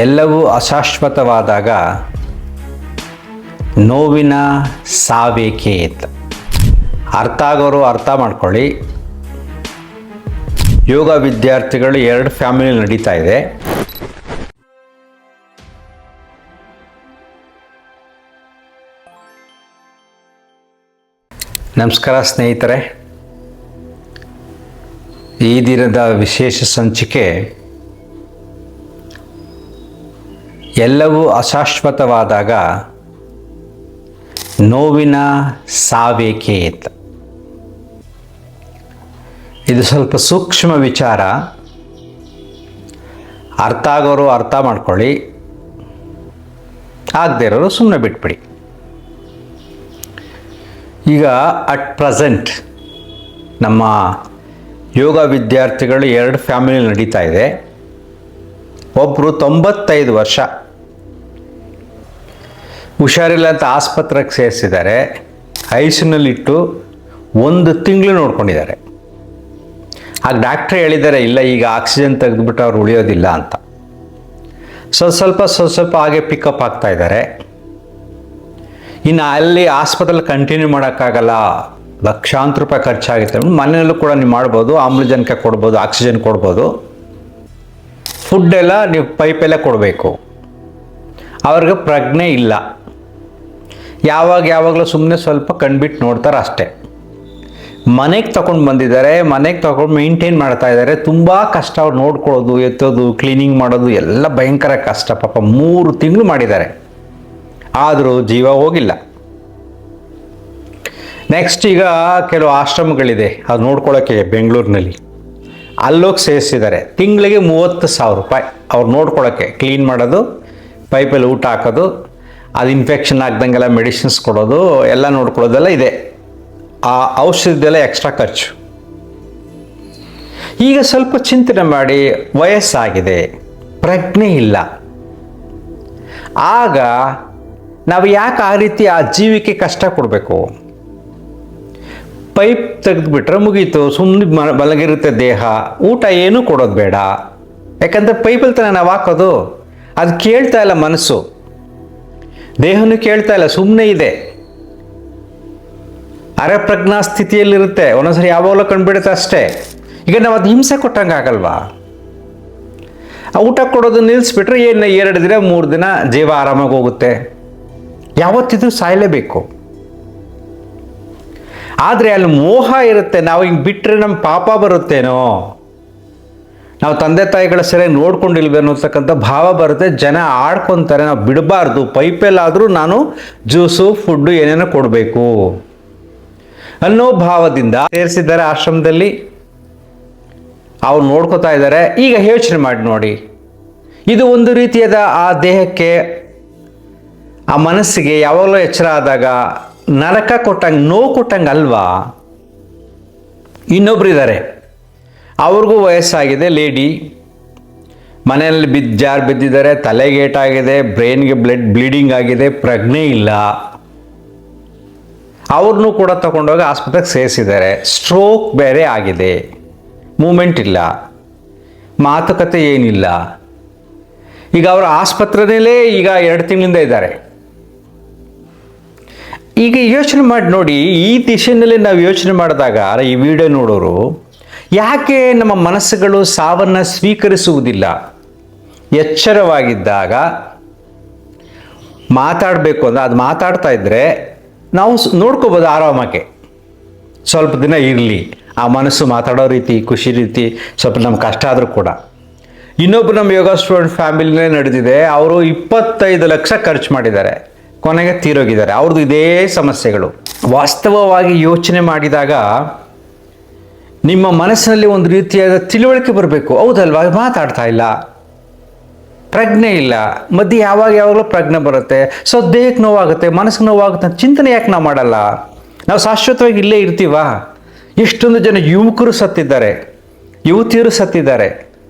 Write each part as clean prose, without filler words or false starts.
ಎಲ್ಲವೂ ಅಶಾಶ್ವತವಾದಾಗ ನೋವಿನ ಸಾವೇಕೆ ಅಂತ ಅರ್ಥ ಆಗೋರು ಅರ್ಥ ಮಾಡ್ಕೊಳ್ಳಿ. ಯೋಗ ವಿದ್ಯಾರ್ಥಿಗಳು 2 ಫ್ಯಾಮಿಲಿ ನಡೀತಾ ಇದೆ. ನಮಸ್ಕಾರ ಸ್ನೇಹಿತರೆ, ಈ ದಿನದ ವಿಶೇಷ ಸಂಚಿಕೆ ಎಲ್ಲವೂ ಅಶಾಶ್ವತವಾದಾಗ ನೋವಿನ ಸಾವೇಕೆ ಅಂತ. ಇದು ಸ್ವಲ್ಪ ಸೂಕ್ಷ್ಮ ವಿಚಾರ, ಅರ್ಥ ಆಗೋರು ಅರ್ಥ ಮಾಡ್ಕೊಳ್ಳಿ, ಆಗದೇ ಇರೋರು ಸುಮ್ಮನೆ ಬಿಟ್ಬಿಡಿ. ಈಗ ಅಟ್ ಪ್ರೆಸೆಂಟ್ ನಮ್ಮ ಯೋಗ ವಿದ್ಯಾರ್ಥಿಗಳು 2 ಫ್ಯಾಮಿಲಿ ನಡೀತಾ ಇದೆ. ಒಬ್ಬರು 95 ವರ್ಷ, ಹುಷಾರಿಲ್ಲ ಅಂತ ಆಸ್ಪತ್ರೆಗೆ ಸೇರಿಸಿದ್ದಾರೆ. ಐಸಿಯುನಲ್ಲಿಟ್ಟು 1 ತಿಂಗಳು ನೋಡ್ಕೊಂಡಿದ್ದಾರೆ. ಆಗ ಡಾಕ್ಟ್ರೇ ಹೇಳಿದ್ದಾರೆ, ಇಲ್ಲ ಈಗ ಆಕ್ಸಿಜನ್ ತೆಗೆದುಬಿಟ್ಟು ಅವ್ರು ಉಳಿಯೋದಿಲ್ಲ ಅಂತ. ಸ್ವಲ್ಪ ಹಾಗೆ ಪಿಕಪ್ ಆಗ್ತಾ ಇದ್ದಾರೆ. ಇನ್ನು ಅಲ್ಲಿ ಆಸ್ಪತ್ರೆಲಿ ಕಂಟಿನ್ಯೂ ಮಾಡೋಕ್ಕಾಗಲ್ಲ, ಲಕ್ಷಾಂತರ ರೂಪಾಯಿ ಖರ್ಚಾಗುತ್ತೆ. ಮನೆಯಲ್ಲೂ ಕೂಡ ನೀವು ಮಾಡ್ಬೋದು, ಆಮ್ಲಜನಕ ಕೊಡ್ಬೋದು, ಆಕ್ಸಿಜನ್ ಕೊಡ್ಬೋದು. ಫುಡ್ಡೆಲ್ಲ ನೀವು ಪೈಪೆಲ್ಲ ಕೊಡಬೇಕು. ಅವ್ರಿಗೆ ಪ್ರಜ್ಞೆ ಇಲ್ಲ, ಯಾವಾಗಲೂ ಸುಮ್ಮನೆ ಸ್ವಲ್ಪ ಕಣ್ಬಿಟ್ಟು ನೋಡ್ತಾರೆ ಅಷ್ಟೇ. ಮನೆಗೆ ತಗೊಂಡು ಬಂದಿದ್ದಾರೆ, ಮನೆಗೆ ತಗೊಂಡು ಮೇಂಟೈನ್ ಮಾಡ್ತಾ ಇದ್ದಾರೆ. ತುಂಬ ಕಷ್ಟ ಅವ್ರು ನೋಡ್ಕೊಳ್ಳೋದು, ಎತ್ತೋದು, ಕ್ಲೀನಿಂಗ್ ಮಾಡೋದು ಎಲ್ಲ ಭಯಂಕರ ಕಷ್ಟ. ಪಾಪ 3 ತಿಂಗಳು ಮಾಡಿದ್ದಾರೆ, ಆದರೂ ಜೀವ ಹೋಗಿಲ್ಲ. ನೆಕ್ಸ್ಟ್ ಈಗ ಕೆಲವು ಆಶ್ರಮಗಳಿದೆ, ಅದು ನೋಡ್ಕೊಳ್ಳೋಕ್ಕೆ ಬೆಂಗಳೂರಿನಲ್ಲಿ, ಅಲ್ಲೋಗಿ ಸೇರಿಸಿದ್ದಾರೆ. ತಿಂಗಳಿಗೆ 30,000 ರೂಪಾಯಿ ಅವ್ರು ನೋಡ್ಕೊಳ್ಳೋಕ್ಕೆ, ಕ್ಲೀನ್ ಮಾಡೋದು, ಪೈಪಲ್ಲಿ ಊಟ ಹಾಕೋದು, ಅದು ಇನ್ಫೆಕ್ಷನ್ ಆಗ್ದಂಗೆಲ್ಲ ಮೆಡಿಸಿನ್ಸ್ ಕೊಡೋದು, ಎಲ್ಲ ನೋಡ್ಕೊಳ್ಳೋದೆಲ್ಲ ಇದೆ. ಆ ಔಷಧಿದೆಲ್ಲ ಎಕ್ಸ್ಟ್ರಾ ಖರ್ಚು. ಈಗ ಸ್ವಲ್ಪ ಚಿಂತನೆ ಮಾಡಿ, ವಯಸ್ಸಾಗಿದೆ, ಪ್ರಜ್ಞೆ ಇಲ್ಲ, ಆಗ ನಾವು ಯಾಕೆ ಆ ರೀತಿ ಆ ಜೀವಿಗೆ ಕಷ್ಟ ಕೊಡಬೇಕು? ಪೈಪ್ ತೆಗೆದುಬಿಟ್ರೆ ಮುಗೀತು, ಸುಮ್ಮನೆ ಮಲಗಿರುತ್ತೆ ದೇಹ, ಊಟ ಏನೂ ಕೊಡೋದು ಬೇಡ. ಯಾಕಂದರೆ ಪೈಪಲ್ಲಿ ತಾನೇ ನಾವು ಹಾಕೋದು. ಅದು ಕೇಳ್ತಾ ಇಲ್ಲ, ಮನಸ್ಸು ದೇಹನೂ ಕೇಳ್ತಾ ಇಲ್ಲ, ಸುಮ್ಮನೆ ಇದೆ, ಅರೆಪ್ರಜ್ಞಾ ಸ್ಥಿತಿಯಲ್ಲಿರುತ್ತೆ. ಒಂದೊಂದ್ಸರಿ ಯಾವಾಗಲೂ ಕಂಡುಬಿಡುತ್ತೆ ಅಷ್ಟೇ. ಈಗ ನಾವು ಅದು ಹಿಂಸೆ ಕೊಟ್ಟಂಗೆ ಆಗಲ್ವಾ? ಊಟ ಕೊಡೋದು ನಿಲ್ಲಿಸ್ಬಿಟ್ರೆ ಏನು 2 ದಿನ 3 ದಿನ ಜೀವ ಆರಾಮಾಗಿ ಹೋಗುತ್ತೆ. ಯಾವತ್ತಿದ್ರೂ ಸಾಯಲೇಬೇಕು. ಆದರೆ ಅಲ್ಲಿ ಮೋಹ ಇರುತ್ತೆ, ನಾವು ಹಿಂಗೆ ಬಿಟ್ಟರೆ ನಮ್ಮ ಪಾಪ ಬರುತ್ತೇನೋ, ನಾವು ತಂದೆ ತಾಯಿಗಳ ಸರಿಯಾಗಿ ನೋಡ್ಕೊಂಡಿಲ್ವೇನೋ ಅಂತಕ್ಕಂಥ ಭಾವ ಬರುತ್ತೆ. ಜನ ಆಡ್ಕೊತಾರೆ, ನಾವು ಬಿಡಬಾರ್ದು, ಪೈಪಲ್ಲಾದರೂ ನಾನು ಜ್ಯೂಸು ಫುಡ್ಡು ಏನೇನೋ ಕೊಡಬೇಕು ಅನ್ನೋ ಭಾವದಿಂದ ಸೇರಿಸಿದ್ದಾರೆ ಆಶ್ರಮದಲ್ಲಿ. ಅವ್ರು ನೋಡ್ಕೋತಾ ಇದ್ದಾರೆ. ಈಗ ಯೋಚನೆ ಮಾಡಿ ನೋಡಿ, ಇದು ಒಂದು ರೀತಿಯಾದ ಆ ದೇಹಕ್ಕೆ, ಆ ಮನಸ್ಸಿಗೆ ಯಾವಾಗಲೂ ಎಚ್ಚರ ಆದಾಗ ನರಕ ಕೊಟ್ಟಂಗೆ, ನೋವು ಕೊಟ್ಟಂಗೆ ಅಲ್ವಾ? ಇನ್ನೊಬ್ರು ಇದ್ದಾರೆ, ಅವ್ರಿಗೂ ವಯಸ್ಸಾಗಿದೆ, ಲೇಡಿ, ಮನೆಯಲ್ಲಿ ಬಿದ್ದಿದ್ದಾರೆ, ತಲೆಗೆ ಏಟಾಗಿದೆ, ಬ್ರೈನ್ಗೆ ಬ್ಲೀಡಿಂಗ್ ಆಗಿದೆ, ಪ್ರಜ್ಞೆ ಇಲ್ಲ. ಅವ್ರನ್ನೂ ಕೂಡ ತಗೊಂಡೋಗಿ ಆಸ್ಪತ್ರೆಗೆ ಸೇರಿಸಿದ್ದಾರೆ. ಸ್ಟ್ರೋಕ್ ಬೇರೆ ಆಗಿದೆ, ಮೂಮೆಂಟ್ ಇಲ್ಲ, ಮಾತುಕತೆ ಏನಿಲ್ಲ. ಈಗ ಅವರು ಆಸ್ಪತ್ರೆಯಲ್ಲೇ ಈಗ 2 ತಿಂಗಳಿಂದ ಇದ್ದಾರೆ. ಈಗ ಯೋಚನೆ ಮಾಡಿ ನೋಡಿ, ಈ ದಿಶೆಯಲ್ಲಿ ನಾವು ಯೋಚನೆ ಮಾಡಿದಾಗ ಈ ವಿಡಿಯೋ ನೋಡೋರು ಯಾಕೆ ನಮ್ಮ ಮನಸ್ಸುಗಳು ಸಾವನ್ನು ಸ್ವೀಕರಿಸುವುದಿಲ್ಲ? ಎಚ್ಚರವಾಗಿದ್ದಾಗ ಮಾತಾಡಬೇಕು ಅಂದರೆ ಅದು ಮಾತಾಡ್ತಾ ಇದ್ದರೆ ನಾವು ನೋಡ್ಕೋಬೋದು ಆರಾಮಾಗೆ. ಸ್ವಲ್ಪ ದಿನ ಇರಲಿ, ಆ ಮನಸ್ಸು ಮಾತಾಡೋ ರೀತಿ, ಖುಷಿ ರೀತಿ, ಸ್ವಲ್ಪ ನಮ್ಗೆ ಕಷ್ಟ ಆದರೂ ಕೂಡ. ಇನ್ನೊಬ್ಬರು ನಮ್ಮ ಯೋಗ ಸ್ಟೂಡೆಂಟ್ ಫ್ಯಾಮಿಲಿನೇ ನಡೆದಿದೆ. ಅವರು 25 ಲಕ್ಷ ಖರ್ಚು ಮಾಡಿದ್ದಾರೆ, ಕೊನೆಗೆ ತೀರೋಗಿದ್ದಾರೆ. ಅವ್ರದ್ದು ಇದೇ ಸಮಸ್ಯೆಗಳು. ವಾಸ್ತವವಾಗಿ ಯೋಚನೆ ಮಾಡಿದಾಗ ನಿಮ್ಮ ಮನಸ್ಸಿನಲ್ಲಿ ಒಂದು ರೀತಿಯಾದ ತಿಳುವಳಿಕೆ ಬರಬೇಕು. ಹೌದಲ್ವಾ? ಮಾತಾಡ್ತಾ ಇಲ್ಲ, ಪ್ರಜ್ಞೆ ಇಲ್ಲ. ಮಧ್ಯೆ ಯಾವಾಗಲೂ ಪ್ರಜ್ಞೆ ಬರುತ್ತೆ. ಸೊ ದೇಹಕ್ಕೆ ನೋವಾಗುತ್ತೆ, ಮನಸ್ಸಿಗೆ ನೋವಾಗುತ್ತೆ, ಚಿಂತನೆ ಯಾಕೆ ನಾವು ಮಾಡಲ್ಲ? ನಾವು ಶಾಶ್ವತವಾಗಿ ಇಲ್ಲೇ ಇರ್ತೀವಾ? ಎಷ್ಟೊಂದು ಜನ ಯುವಕರು ಸತ್ತಿದ್ದಾರೆ, ಯುವತಿಯರು ಸತ್ತಿದ್ದಾರೆ,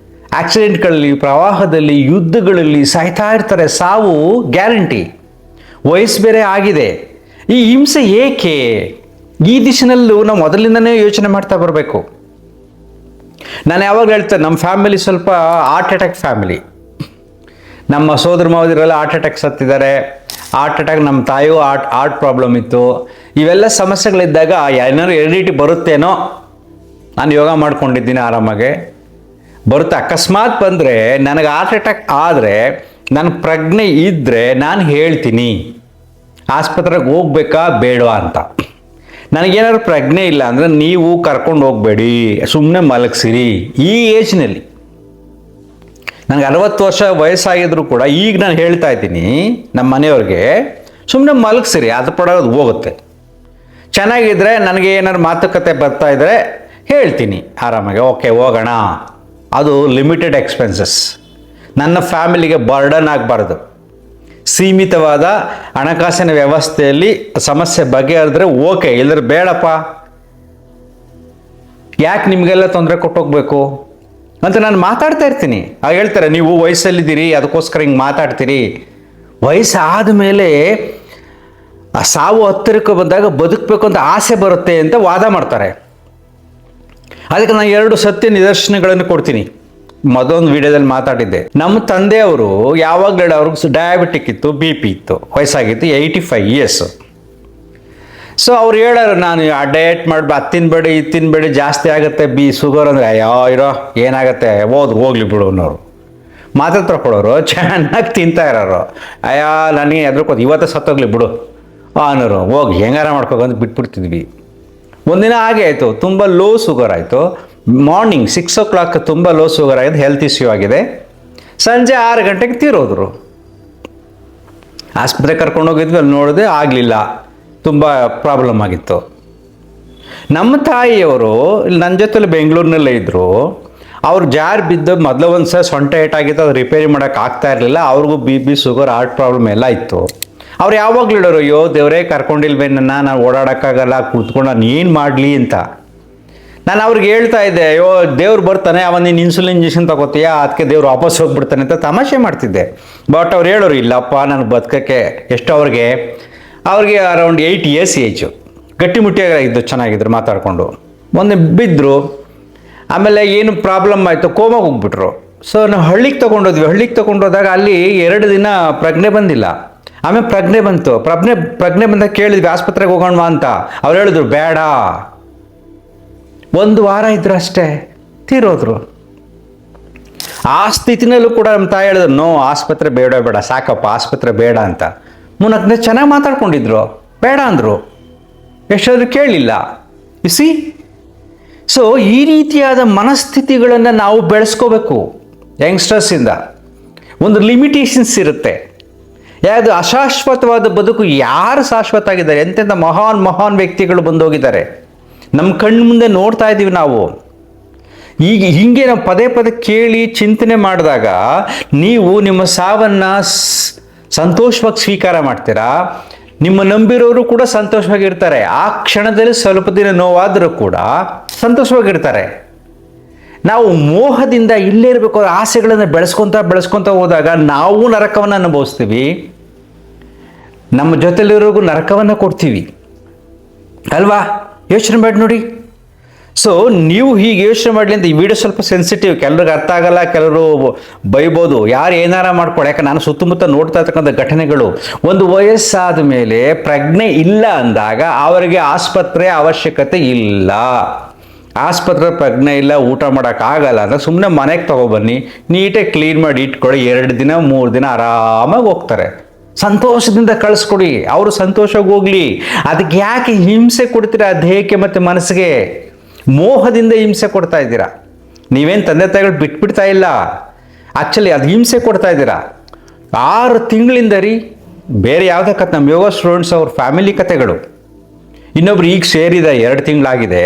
ಆಕ್ಸಿಡೆಂಟ್ಗಳಲ್ಲಿ, ಪ್ರವಾಹದಲ್ಲಿ, ಯುದ್ಧಗಳಲ್ಲಿ ಸಾಯ್ತಾ ಇರ್ತಾರೆ. ಸಾವು ಗ್ಯಾರಂಟಿ. ವಯಸ್ಸು ಬೇರೆ ಆಗಿದೆ. ಈ ಹಿಂಸೆ ಏಕೆ? ಈ ದಿಶೆನಲ್ಲೂ ನಾವು ಮೊದಲಿಂದನೇ ಯೋಚನೆ ಮಾಡ್ತಾ ಬರಬೇಕು. ನಾನು ಯಾವಾಗ ಹೇಳ್ತೇನೆ, ನಮ್ಮ ಫ್ಯಾಮಿಲಿ ಸ್ವಲ್ಪ ಹಾರ್ಟ್ ಅಟ್ಯಾಕ್ ಫ್ಯಾಮಿಲಿ. ನಮ್ಮ ಸೋದರ ಮಾವದಿರೆಲ್ಲ ಹಾರ್ಟ್ ಅಟ್ಯಾಕ್ ಸತ್ತಿದ್ದಾರೆ. ಹಾರ್ಟ್ ಅಟ್ಯಾಕ್, ನಮ್ಮ ತಾಯಿಗೂ ಹಾರ್ಟ್ ಪ್ರಾಬ್ಲಮ್ ಇತ್ತು. ಇವೆಲ್ಲ ಸಮಸ್ಯೆಗಳಿದ್ದಾಗ ಏನಾದ್ರು ಹೆರಿಡಿಟಿ ಬರುತ್ತೇನೋ, ನಾನು ಯೋಗ ಮಾಡ್ಕೊಂಡಿದ್ದೀನಿ ಆರಾಮಾಗೆ ಬರುತ್ತೆ. ಅಕಸ್ಮಾತ್ ಬಂದರೆ, ನನಗೆ ಹಾರ್ಟ್ ಅಟ್ಯಾಕ್ ಆದರೆ ನನ್ನ ಪ್ರಜ್ಞೆ ಇದ್ದರೆ ನಾನು ಹೇಳ್ತೀನಿ ಆಸ್ಪತ್ರೆಗೆ ಹೋಗ್ಬೇಕಾ ಬೇಡವಾ ಅಂತ. ನನಗೇನಾದ್ರು ಪ್ರಜ್ಞೆ ಇಲ್ಲ ಅಂದರೆ ನೀವು ಕರ್ಕೊಂಡು ಹೋಗಬೇಡಿ, ಸುಮ್ಮನೆ ಮಲಗಿಸಿರಿ. ಈ ಏಜ್ನಲ್ಲಿ ನನಗೆ 60 ವರ್ಷ ವಯಸ್ಸಾಗಿದ್ರು ಕೂಡ ಈಗ ನಾನು ಹೇಳ್ತಾ ಇದ್ದೀನಿ ನಮ್ಮ ಮನೆಯವ್ರಿಗೆ, ಸುಮ್ಮನೆ ಮಲಗಿಸಿರಿ, ಅದ್ರ ಪಡೋದು ಹೋಗುತ್ತೆ. ಚೆನ್ನಾಗಿದ್ದರೆ ನನಗೆ ಏನಾದ್ರು ಮಾತುಕತೆ ಬರ್ತಾ ಇದ್ದರೆ ಹೇಳ್ತೀನಿ ಆರಾಮಾಗಿ, ಓಕೆ ಹೋಗೋಣ. ಅದು ಲಿಮಿಟೆಡ್ ಎಕ್ಸ್ಪೆನ್ಸಸ್, ನನ್ನ ಫ್ಯಾಮಿಲಿಗೆ ಬರ್ಡನ್ ಆಗಬಾರ್ದು. ಸೀಮಿತವಾದ ಹಣಕಾಸಿನ ವ್ಯವಸ್ಥೆಯಲ್ಲಿ ಸಮಸ್ಯೆ ಬಗೆಹರಿದ್ರೆ ಓಕೆ, ಇಲ್ಲದ್ರೆ ಬೇಡಪ್ಪ, ಯಾಕೆ ನಿಮಗೆಲ್ಲ ತೊಂದರೆ ಕೊಟ್ಟೋಗ್ಬೇಕು ಅಂತ ನಾನು ಮಾತಾಡ್ತಾ ಇರ್ತೀನಿ. ಹೇಳ್ತಾರೆ ನೀವು ವಯಸ್ಸಲ್ಲಿದ್ದೀರಿ ಅದಕ್ಕೋಸ್ಕರ ಹಿಂಗೆ ಮಾತಾಡ್ತೀರಿ. ವಯಸ್ಸಾದ ಮೇಲೆ ಆ ಸಾವು ಹತ್ತಿರಕ್ಕೆ ಬಂದಾಗ ಬದುಕಬೇಕು ಅಂತ ಆಸೆ ಬರುತ್ತೆ ಅಂತ ವಾದ ಮಾಡ್ತಾರೆ. ಅದಕ್ಕೆ ನಾನು 2 ಸತ್ಯ ನಿದರ್ಶನಗಳನ್ನು ಕೊಡ್ತೀನಿ. ಮೊದಲೊಂದು ವಿಡಿಯೋದಲ್ಲಿ ಮಾತಾಡಿದ್ದೆ. ನಮ್ಮ ತಂದೆಯವರು ಯಾವಾಗಲೂ ಅವ್ರಿಗೆ ಡಯಾಬಿಟಿಕ್ ಇತ್ತು, BP ಇತ್ತು, ವಯಸ್ಸಾಗಿತ್ತು, 85 years. ಸೊ ಅವ್ರು ಹೇಳೋರು, ನಾನು ಆ ಡಯಟ್ ಮಾಡಿ ಅದು ತಿನ್ಬೇಡಿ ಇದು ತಿನ್ಬೇಡಿ ಜಾಸ್ತಿ ಆಗುತ್ತೆ ಶುಗರ್ ಅಂದರೆ, ಅಯ್ಯೋ ಇರೋ ಏನಾಗುತ್ತೆ ಹೋಗ್ಲಿ ಬಿಡು ಅನ್ನೋರು. ಮಾತ್ರ ತಗೊಳ್ಳೋರು ಚೆನ್ನಾಗಿ ತಿಂತಾ ಇರೋರು, ಅಯ್ಯೋ ನನಗೆ ಎದ್ರಕೋದು ಇವತ್ತೇ ಸತ್ತೋಗ್ಲಿ ಬಿಡು ಅನ್ನೋರು. ಹೋಗಿ ಹೆಂಗಾರ ಮಾಡ್ಕೋಬಂದು ಬಿಟ್ಬಿಡ್ತಿದ್ವಿ. ಒಂದಿನ ಹಾಗೆ ಆಯಿತು, ತುಂಬ ಲೋ ಶುಗರ್ ಆಯಿತು. ಮಾರ್ನಿಂಗ್ 6 o'clock ತುಂಬ ಲೋ ಶುಗರ್ ಆಗಿದೆ, ಹೆಲ್ತ್ ಇಶ್ಯೂ ಆಗಿದೆ. ಸಂಜೆ 6 ಗಂಟೆಗೆ ತೀರೋದ್ರು. ಆಸ್ಪತ್ರೆಗೆ ಕರ್ಕೊಂಡೋಗಿದ್ವಿ, ಅಲ್ಲಿ ನೋಡಿದೆ ಆಗಲಿಲ್ಲ, ತುಂಬ ಪ್ರಾಬ್ಲಮ್ ಆಗಿತ್ತು. ನಮ್ಮ ತಾಯಿಯವರು ಇಲ್ಲಿ ನನ್ನ ಜೊತೆಲಿ ಬೆಂಗಳೂರಿನಲ್ಲೇ ಇದ್ದರು. ಅವ್ರು ಜಾರು ಬಿದ್ದು ಮೊದಲು ಒಂದು ಸಲ ಸೊಂಟ ಏಟಾಗಿತ್ತು, ಅದು ರಿಪೇರಿ ಮಾಡೋಕ್ಕೆ ಆಗ್ತಾ ಇರಲಿಲ್ಲ. ಅವ್ರಿಗೂ BP, ಶುಗರ್, ಹಾರ್ಟ್ ಪ್ರಾಬ್ಲಮ್ ಎಲ್ಲ ಇತ್ತು. ಅವ್ರು ಯಾವಾಗಲೂ ಹೇಳೋರು, ಅಯ್ಯೋ ದೇವರೇ ಕರ್ಕೊಂಡಿಲ್ವೇ ನಾನು ಓಡಾಡೋಕ್ಕಾಗಲ್ಲ, ಕೂತ್ಕೊಂಡು ನಾನು ಏನು ಮಾಡಲಿ ಅಂತ. ನಾನು ಅವ್ರಿಗೆ ಹೇಳ್ತಾ ಇದ್ದೆ, ಅಯ್ಯೋ ದೇವ್ರು ಬರ್ತಾನೆ, ಅವನು ನೀನು ಇನ್ಸುಲಿನ್ ಇಂಜೆಕ್ಷನ್ ತಗೋತೀಯಾ, ಅದಕ್ಕೆ ದೇವ್ರು ವಾಪಸ್ ಹೋಗ್ಬಿಡ್ತಾನೆ ಅಂತ ತಮಾಷೆ ಮಾಡ್ತಿದ್ದೆ. ಬಟ್ ಅವ್ರು ಹೇಳೋರು, ಇಲ್ಲಪ್ಪ ನನಗೆ ಬದುಕೋಕ್ಕೆ ಎಷ್ಟು ಅವ್ರಿಗೆ ಅರೌಂಡ್ 8 years ಏಜು, ಗಟ್ಟಿಮುಟ್ಟಿಯಾಗಿದ್ದು, ಚೆನ್ನಾಗಿದ್ರು, ಮಾತಾಡಿಕೊಂಡು. ಮೊನ್ನೆ ಬಿದ್ದರು, ಆಮೇಲೆ ಏನು ಪ್ರಾಬ್ಲಮ್ ಆಯಿತು, ಕೋಮಾಗೆ ಹೋಗ್ಬಿಟ್ರು. ಸೊ ನಾವು ಹಳ್ಳಿಗೆ ತೊಗೊಂಡೋದ್ವಿ. ಹಳ್ಳಿಗೆ ತೊಗೊಂಡೋದಾಗ ಅಲ್ಲಿ 2 ದಿನ ಪ್ರಜ್ಞೆ ಬಂದಿಲ್ಲ. ಆಮೇಲೆ ಪ್ರಜ್ಞೆ ಬಂತು. ಪ್ರಜ್ಞೆ ಬಂದಾಗ ಕೇಳಿದ್ವಿ ಆಸ್ಪತ್ರೆಗೆ ಹೋಗೋಣ ಅಂತ. ಅವ್ರು ಹೇಳಿದ್ರು ಬೇಡ. 1 ವಾರ ಇದ್ರು ಅಷ್ಟೇ, ತೀರೋದ್ರು. ಆ ಸ್ಥಿತಿನಲ್ಲೂ ಕೂಡ ನಮ್ಮ ತಾಯಿ ಹೇಳಿದ್ರು, ನೋ ಆಸ್ಪತ್ರೆ ಬೇಡ ಸಾಕಪ್ಪ, ಆಸ್ಪತ್ರೆ ಬೇಡ ಅಂತ. 3 ದಿನ ಚೆನ್ನಾಗಿ ಮಾತಾಡ್ಕೊಂಡಿದ್ರು, ಬೇಡ ಅಂದರು. ಎಷ್ಟಾದರೂ ಕೇಳಲಿಲ್ಲ. ಸಿ, ಸೊ ಈ ರೀತಿಯಾದ ಮನಸ್ಥಿತಿಗಳನ್ನು ನಾವು ಬೆಳೆಸ್ಕೋಬೇಕು ಯಂಗ್ಸ್ಟರ್ಸಿಂದ. ಒಂದು ಲಿಮಿಟೇಷನ್ಸ್ ಇರುತ್ತೆ. ಯಾವುದು ಅಶಾಶ್ವತವಾದ ಬದುಕು, ಯಾರು ಶಾಶ್ವತ ಆಗಿದ್ದಾರೆ, ಎಂತೆಂಥ ಮಹಾನ್ ವ್ಯಕ್ತಿಗಳು ಬಂದೋಗಿದ್ದಾರೆ, ನಮ್ಮ ಕಣ್ಣು ಮುಂದೆ ನೋಡ್ತಾ ಇದ್ದೀವಿ ನಾವು. ಈಗ ಹೀಗೆ ನಾವು ಪದೇ ಕೇಳಿ ಚಿಂತನೆ ಮಾಡಿದಾಗ ನೀವು ನಿಮ್ಮ ಸಾವನ್ನು ಸಂತೋಷವಾಗಿ ಸ್ವೀಕಾರ ಮಾಡ್ತೀರಾ. ನಿಮ್ಮ ನಂಬಿರೋರು ಕೂಡ ಸಂತೋಷವಾಗಿರ್ತಾರೆ. ಆ ಕ್ಷಣದಲ್ಲಿ ಸ್ವಲ್ಪ ದಿನ ನೋವಾದರೂ ಕೂಡ ಸಂತೋಷವಾಗಿರ್ತಾರೆ. ನಾವು ಮೋಹದಿಂದ ಇಲ್ಲೇ ಇರಬೇಕು, ಆಸೆಗಳನ್ನು ಬೆಳೆಸ್ಕೊತ ಹೋದಾಗ ನಾವು ನರಕವನ್ನು ಅನುಭವಿಸ್ತೀವಿ, ನಮ್ಮ ಜೊತೆಲಿರೋರಿಗೂ ನರಕವನ್ನು ಕೊಡ್ತೀವಿ ಅಲ್ವಾ? ಯೋಚನೆ ಮಾಡಿ ನೋಡಿ. ಸೊ ನೀವು ಹೀಗೆ ಯೋಚನೆ ಮಾಡಲಿ ಅಂತ. ಈ ವಿಡಿಯೋ ಸ್ವಲ್ಪ ಸೆನ್ಸಿಟಿವ್, ಕೆಲವ್ರಿಗೆ ಅರ್ಥ ಆಗಲ್ಲ, ಕೆಲವರು ಬೈಬೋದು, ಯಾರು ಏನಾರ ಮಾಡ್ಕೊಳ್ಳಿ. ಯಾಕೆ ನಾನು ಸುತ್ತಮುತ್ತ ನೋಡ್ತಾ ಇರ್ತಕ್ಕಂಥ ಘಟನೆಗಳು, ಒಂದು ವಯಸ್ಸಾದ ಮೇಲೆ ಪ್ರಜ್ಞೆ ಇಲ್ಲ ಅಂದಾಗ ಅವರಿಗೆ ಆಸ್ಪತ್ರೆ ಅವಶ್ಯಕತೆ ಇಲ್ಲ. ಆಸ್ಪತ್ರೆ ಪ್ರಜ್ಞೆ ಇಲ್ಲ, ಊಟ ಮಾಡೋಕ್ಕಾಗಲ್ಲ ಅಂದರೆ ಸುಮ್ಮನೆ ಮನೆಗೆ ತಗೊಬನ್ನಿ, ನೀಟಾಗಿ ಕ್ಲೀನ್ ಮಾಡಿ ಇಟ್ಕೊಳ್ಳಿ. 2 ದಿನ 3 ದಿನ ಆರಾಮಾಗಿ ಹೋಗ್ತಾರೆ. ಸಂತೋಷದಿಂದ ಕಳಿಸ್ಕೊಡಿ, ಅವರು ಸಂತೋಷವಾಗಿ ಹೋಗಲಿ. ಅದಕ್ಕೆ ಯಾಕೆ ಹಿಂಸೆ ಕೊಡ್ತೀರಾ ದೇಹಕ್ಕೆ ಮತ್ತು ಮನಸ್ಸಿಗೆ? ಮೋಹದಿಂದ ಹಿಂಸೆ ಕೊಡ್ತಾ ಇದ್ದೀರಾ. ನೀವೇನು ತಂದೆ ತಾಯಿಗಳು ಬಿಟ್ಬಿಡ್ತಾ ಇಲ್ಲ, ಆ್ಯಕ್ಚುಲಿ ಅದು ಹಿಂಸೆ ಕೊಡ್ತಾ ಇದ್ದೀರಾ. 6 ತಿಂಗಳಿಂದ ರೀ, ಬೇರೆ ಯಾವುದೇ ಕತೆ, ನಮ್ಮ ಯೋಗ ಸ್ಟೂಡೆಂಟ್ಸ್ ಅವ್ರ ಫ್ಯಾಮಿಲಿ ಕತೆಗಳು. ಇನ್ನೊಬ್ರು ಈಗ ಸೇರಿದೆ, 2 ತಿಂಗಳಾಗಿದೆ.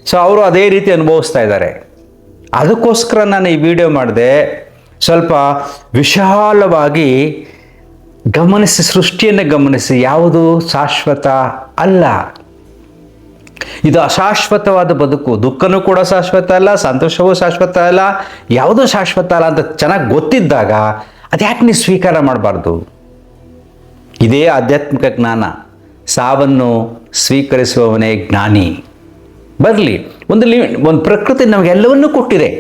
ಸೊ ಅವರು ಅದೇ ರೀತಿ ಅನುಭವಿಸ್ತಾ ಇದ್ದಾರೆ. ಅದಕ್ಕೋಸ್ಕರ ನಾನು ಈ ವಿಡಿಯೋ ಮಾಡಿದೆ. ಸ್ವಲ್ಪ ವಿಶಾಲವಾಗಿ ಗಮನಿಸಿ, ಸೃಷ್ಟಿಯನ್ನು ಗಮನಿಸಿ. ಯಾವುದು ಶಾಶ್ವತ ಅಲ್ಲ, ಇದು ಅಶಾಶ್ವತವಾದ ಬದುಕು. ದುಃಖನೂ ಕೂಡ ಶಾಶ್ವತ ಅಲ್ಲ, ಸಂತೋಷವೂ ಶಾಶ್ವತ ಅಲ್ಲ, ಯಾವುದೂ ಶಾಶ್ವತ ಅಲ್ಲ ಅಂತ ಚೆನ್ನಾಗಿ ಗೊತ್ತಿದ್ದಾಗ ಅದ್ಯಾಕೆ ನೀವು ಸ್ವೀಕಾರ ಮಾಡಬಾರ್ದು? ಇದೇ ಆಧ್ಯಾತ್ಮಿಕ ಜ್ಞಾನ. ಸಾವನ್ನು ಸ್ವೀಕರಿಸುವವನೇ ಜ್ಞಾನಿ. ಬರಲಿ, ಒಂದು ಪ್ರಕೃತಿ ನಮಗೆಲ್ಲವನ್ನೂ ಕೊಟ್ಟಿದೆ.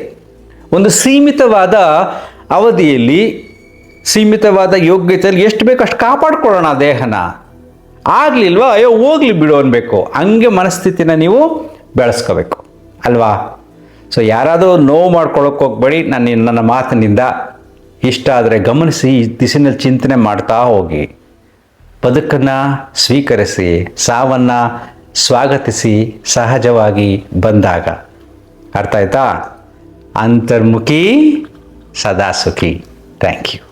ಒಂದು ಸೀಮಿತವಾದ ಅವಧಿಯಲ್ಲಿ ಸೀಮಿತವಾದ ಯೋಗ್ಯತೆಯಲ್ಲಿ ಎಷ್ಟು ಬೇಕು ಅಷ್ಟು ಕಾಪಾಡ್ಕೊಳ್ಳೋಣ ದೇಹನ. ಆಗಲಿಲ್ವಾ ಅಯ್ಯೋ ಹೋಗ್ಲಿ ಬಿಡು ಅನ್ಬೇಕು. ಹಂಗೆ ಮನಸ್ಥಿತಿನ ನೀವು ಬೆಳೆಸ್ಕೋಬೇಕು ಅಲ್ವಾ. ಸೊ ಯಾರಾದರೂ ನೋವು ಮಾಡ್ಕೊಳ್ಳೋಕೆ ಹೋಗ್ಬೇಡಿ. ನನ್ನ ಮಾತಿನಿಂದ ಇಷ್ಟ ಆದರೆ ಗಮನಿಸಿ, ಈ ದಿಶೆಯಲ್ಲಿ ಚಿಂತನೆ ಮಾಡ್ತಾ ಹೋಗಿ. ಬದುಕನ್ನು ಸ್ವೀಕರಿಸಿ, ಸಾವನ್ನು ಸ್ವಾಗತಿಸಿ, ಸಹಜವಾಗಿ ಬಂದಾಗ. ಅರ್ಥ ಆಯ್ತಾ? ಅಂತರ್ಮುಖಿ ಸದಾ ಸುಖಿ. Thank you.